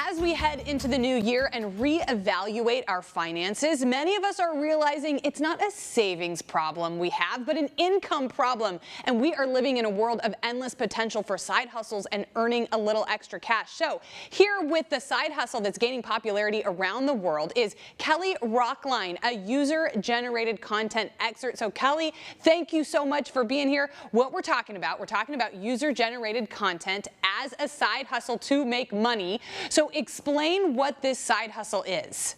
As we head into the new year and reevaluate our finances, many of us are realizing it's not a savings problem we have, but an income problem. And we are living in a world of endless potential for side hustles and earning a little extra cash. So here with the side hustle that's gaining popularity around the world is Kelly Rockline, a user-generated content expert. So Kelly, thank you so much for being here. What we're talking about user-generated content as a side hustle to make money. So explain what this side hustle is.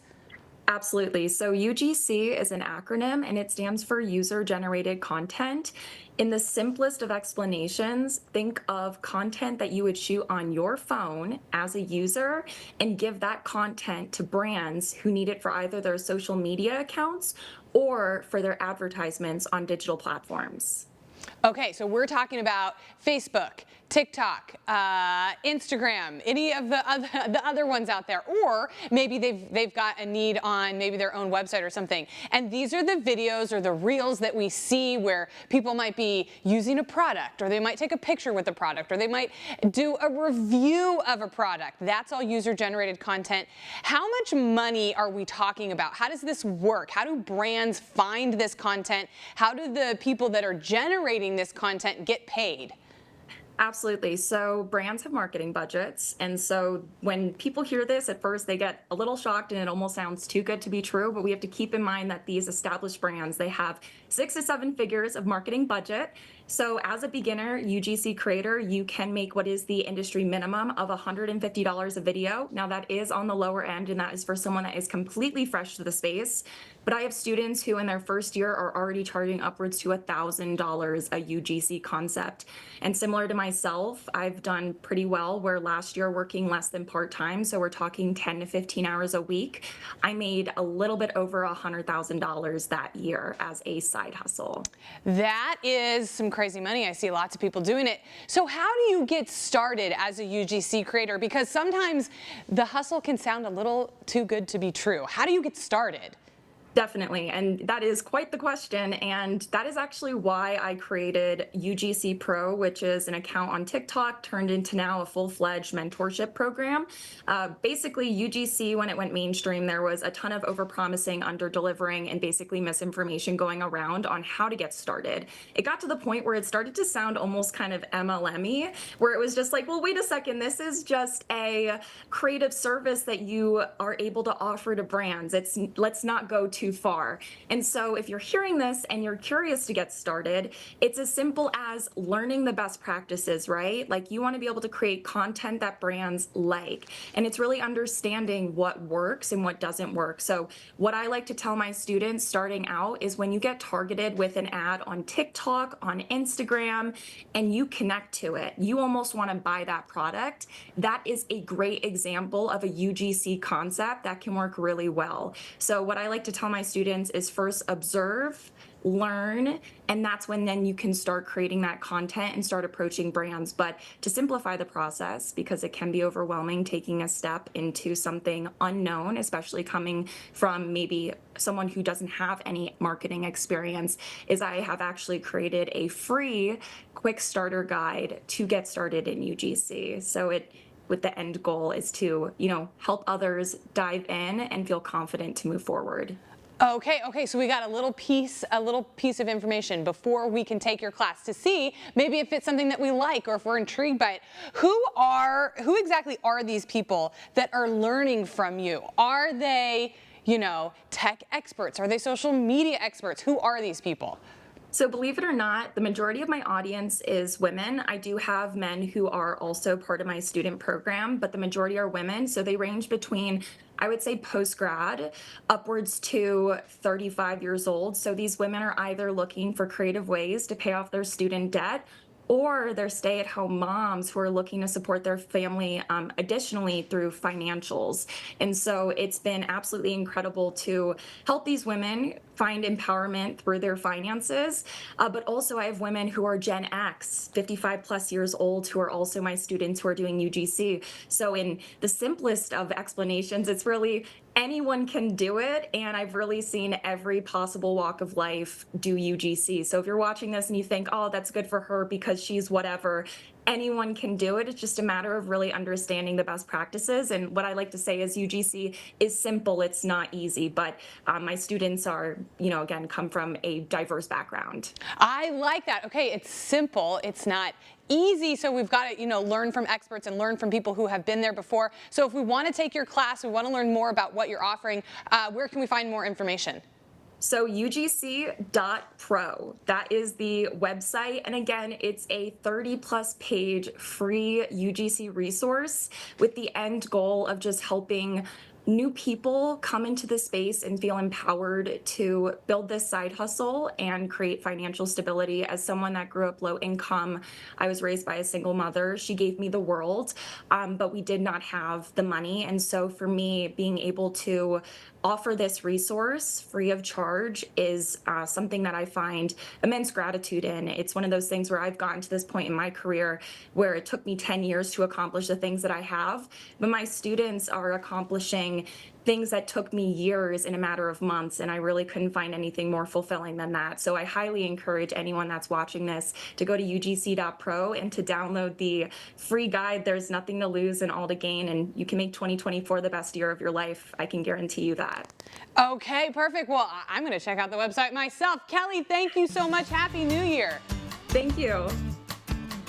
Absolutely. So UGC is an acronym and it stands for user generated content. In the simplest of explanations, think of content that you would shoot on your phone as a user and give that content to brands who need it for either their social media accounts or for their advertisements on digital platforms. Okay, so we're talking about Facebook, TikTok, Instagram, any of the other ones out there, or maybe they've got a need on maybe their own website or something. And these are the videos or the reels that we see where people might be using a product, or they might take a picture with the product, or they might do a review of a product. That's all user-generated content. How much money are we talking about? How does this work? How do brands find this content? How do the people that are generating this content get paid? Absolutely. So brands have marketing budgets. And so when people hear this, at first they get a little shocked and it almost sounds too good to be true. But we have to keep in mind that these established brands, they have 6 to 7 figures of marketing budget. So as a beginner UGC creator, you can make what is the industry minimum of $150 a video. Now that is on the lower end, and that is for someone that is completely fresh to the space. But I have students who in their first year are already charging upwards to $1,000 a UGC concept. And similar to myself, I've done pretty well where last year working less than part-time, so we're talking 10 to 15 hours a week, I made a little bit over $100,000 that year as a side hustle. That is some crazy money. I see lots of people doing it. So how do you get started as a UGC creator? Because sometimes the hustle can sound a little too good to be true. How do you get started? Definitely, and that is quite the question, and that is actually why I created UGC.pro, which is an account on TikTok turned into now a full-fledged mentorship program. Basically, UGC, when it went mainstream, there was a ton of overpromising, under-delivering, and basically misinformation going around on how to get started. It got to the point where it started to sound almost kind of MLM-y, where it was just like, well, wait a second, this is just a creative service that you are able to offer to brands. Let's not go too far. And so if you're hearing this and you're curious to get started, it's as simple as learning the best practices, right? Like you want to be able to create content that brands like. And it's really understanding what works and what doesn't work. So what I like to tell my students starting out is when you get targeted with an ad on TikTok, on Instagram, and you connect to it, you almost want to buy that product. That is a great example of a UGC concept that can work really well. So what I like to tell my students is first observe, learn, and that's when then you can start creating that content and start approaching brands. But to simplify the process, because it can be overwhelming taking a step into something unknown, especially coming from maybe someone who doesn't have any marketing experience, is I have actually created a free quick starter guide to get started in UGC. So with the end goal is to, help others dive in and feel confident to move forward. Okay, so we got a little piece of information before we can take your class to see maybe if it's something that we like or if we're intrigued by it. Who exactly are these people that are learning from you? Are they, tech experts? Are they social media experts? Who are these people? So believe it or not, the majority of my audience is women. I do have men who are also part of my student program, but the majority are women. So they range between, I would say, post-grad upwards to 35 years old. So these women are either looking for creative ways to pay off their student debt, or they're stay-at-home moms who are looking to support their family additionally through financials. And so it's been absolutely incredible to help these women find empowerment through their finances. But also I have women who are Gen X, 55 plus years old, who are also my students who are doing UGC. So in the simplest of explanations, it's really anyone can do it, and I've really seen every possible walk of life do UGC. So if you're watching this and you think, oh, that's good for her because she's whatever, anyone can do it. It's just a matter of really understanding the best practices. And what I like to say is UGC is simple. It's not easy, but my students are, again, come from a diverse background. I like that. Okay, it's simple. It's not easy. So we've got to, learn from experts and learn from people who have been there before. So if we want to take your class, we want to learn more about what you're offering, where can we find more information? So UGC.pro, that is the website. And again, it's a 30+ page free UGC resource with the end goal of just helping new people come into the space and feel empowered to build this side hustle and create financial stability. As someone that grew up low income, I was raised by a single mother. She gave me the world, but we did not have the money. And so for me, being able to offer this resource free of charge is something that I find immense gratitude in. It's one of those things where I've gotten to this point in my career where it took me 10 years to accomplish the things that I have, but my students are accomplishing things that took me years in a matter of months, and I really couldn't find anything more fulfilling than that. So I highly encourage anyone that's watching this to go to UGC.pro and to download the free guide. There's nothing to lose and all to gain, and you can make 2024 the best year of your life. I can guarantee you that. Okay, perfect. Well, I'm going to check out the website myself. Kelly, thank you so much. Happy New Year. Thank you.